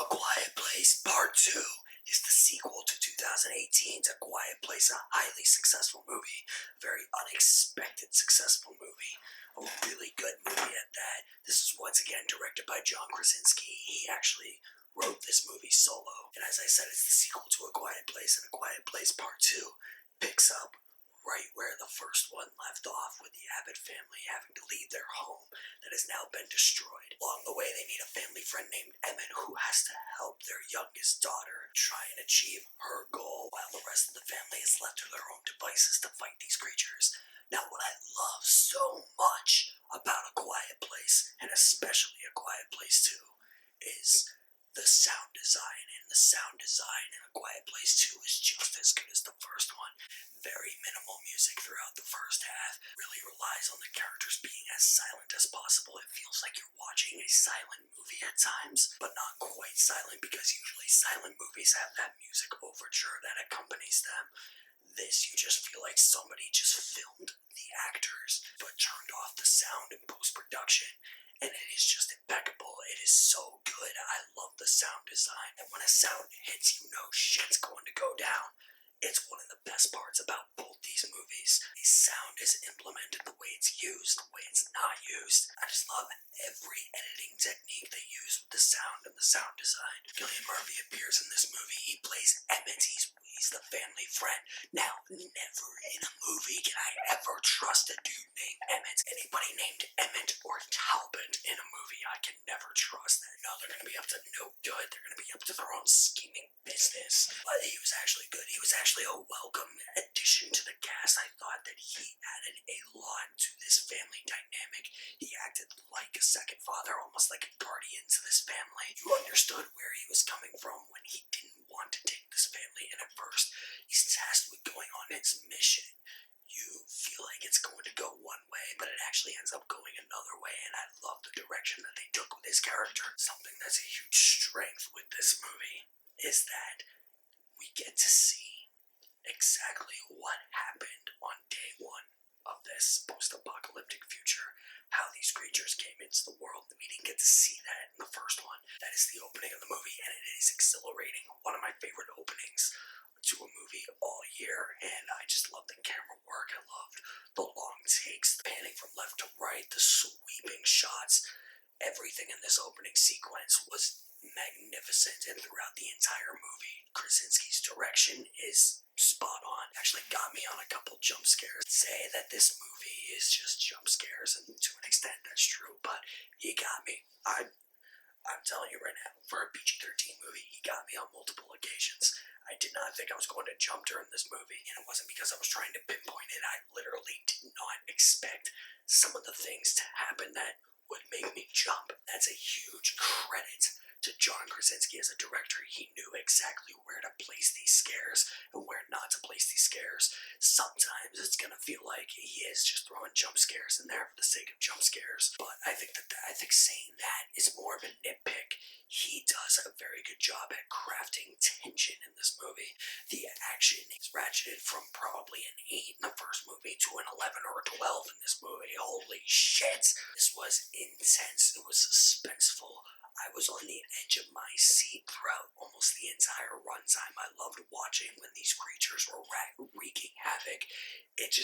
Quiet Place Part 2 is the sequel to 2018's A Quiet Place, a highly successful movie, a very unexpected successful movie, a really good movie at that. This is once again directed by John Krasinski. He actually wrote this movie solo, and as I said, it's the sequel to A Quiet Place, and A Quiet Place Part 2 picks up right where the first one left off, with the Abbott family having to leave their home that has now been destroyed. Along the way, they meet a family friend named Emmett who has to help their youngest daughter try and achieve her goal, while the rest of the family is left to their own devices to fight these creatures. Now, what I love so much about A Quiet Place, and especially A Quiet Place 2, is the sound design. And the sound design in A Quiet Place 2 is just as good as the first one. Very minimal music throughout the first half. Really relies on the characters being as silent as possible. It feels like you're watching a silent movie at times, but not quite silent, because usually silent movies have that music overture that accompanies them. This, you just feel like somebody just filmed the actors, but turned off the sound in post-production. And it is just impeccable. It is so good. I love the sound design. And when a sound hits, you know shit's going to go down. It's one of the best parts about both these movies. The sound is implemented, the way it's used, the way it's not used. I just love every editing technique they use with the sound and the sound design. Cillian Murphy appears in this movie. He plays Emmett. He's the family friend. Now, never in a movie can I ever trust a dude named Emmett. Anybody named Emmett or Talbot in a movie, I can never trust that. No, they're going to be up to no good. They're going to be up to their own scheming business. But he was actually good. He was actually a welcome addition to the cast. I thought that he added a lot to this family dynamic. He acted like a second father, almost like a guardian to this family. You understood where he was coming from when he didn't want to take this family, and at first he's tasked with going on his mission. You feel like it's going to go one way, but it actually ends up going another way, and I love the direction that they took with his character. Something that's a huge strength with this movie is that we get to see exactly what happened on day one of this post-apocalyptic future, how these creatures came into the world. We didn't get to see that in the first one. That is the opening of the movie, and it is exhilarating. One of my favorite openings to a movie all year, and I just love the camera work. I loved the long takes, the panning from left to right, the sweeping shots. Everything in this opening sequence was magnificent, and throughout the entire movie, Krasinski's direction is spot on. Actually got me on a couple jump scares. Say that this movie is just jump scares, and to an extent that's true, but he got me. I'm telling you right now, for a PG-13 movie, he got me on multiple occasions. I did not think I was going to jump during this movie, and it wasn't because I was trying to pinpoint it. I literally did not expect some of the things to happen that would make me jump. That's a huge credit to John Krasinski as a director. He knew exactly where to place these scares and where not to place these scares. Sometimes it's gonna feel like he is just throwing jump scares in there for the sake of jump scares, but I think saying that is more of a nitpick. He does a very good job at crafting tension in this movie. The action is ratcheted from probably an 8 in the first movie to an 11 or a 12 in this movie. Holy shit! This was intense. It was suspenseful. I was on the edge of my seat throughout almost the entire runtime. I loved watching when these creatures were wreaking havoc. It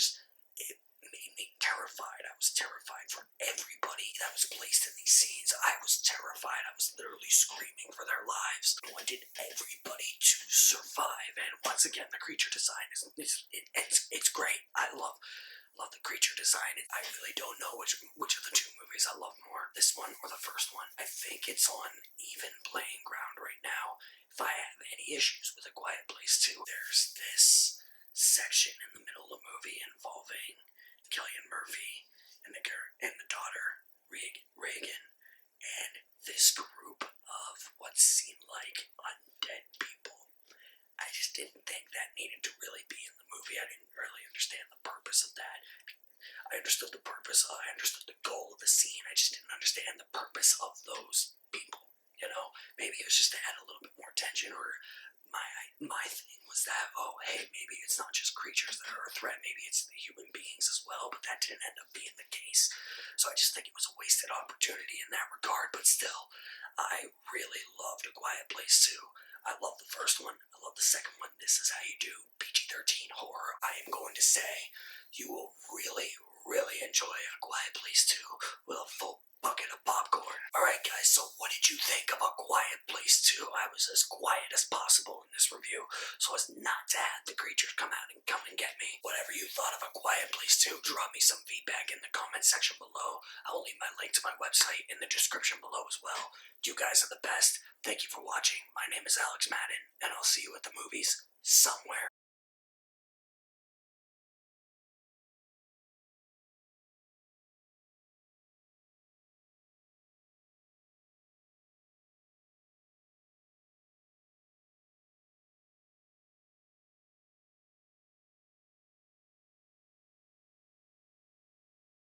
made me terrified. I was terrified for everybody that was placed in these scenes. I was terrified. I was literally screaming for their lives. I wanted everybody to survive. And once again, the creature design it's great. I love the creature design. I really don't know which of the two movies I love more, this one or the first one. I think it's on even playing ground right now. If I have any issues with A Quiet Place 2, there's this section in the middle of the movie involving Cillian Murphy and the daughter, Reagan, and this group of what seemed like undead people. I just didn't think that needed to really be in the movie. I didn't really understand the purpose of that. I understood the purpose, I understood the goal of the scene. I just didn't understand the purpose of those people. You know, maybe it was just to add a little bit more tension, or my thing was that, oh, hey, maybe it's not just creatures that are a threat, maybe it's the human beings as well, but that didn't end up being the case. So I just think it was a wasted opportunity in that regard, but still, I really loved A Quiet Place 2. I love the first one. I love the second one. This is how you do PG-13 horror. I am going to say you will really, really enjoy A Quiet Place 2 with a full bucket of popcorn. Alright guys, so what did you think of A Quiet Place 2? I was as quiet as possible in this review so as not to have the creatures come out and come and get me. Whatever you thought of A Quiet Place 2, drop me some feedback in the comment section below. I will leave my link to my website in the description below as well. You guys are the best. Thank you for watching. My name is Alex Madden, and I'll see you at the movies somewhere.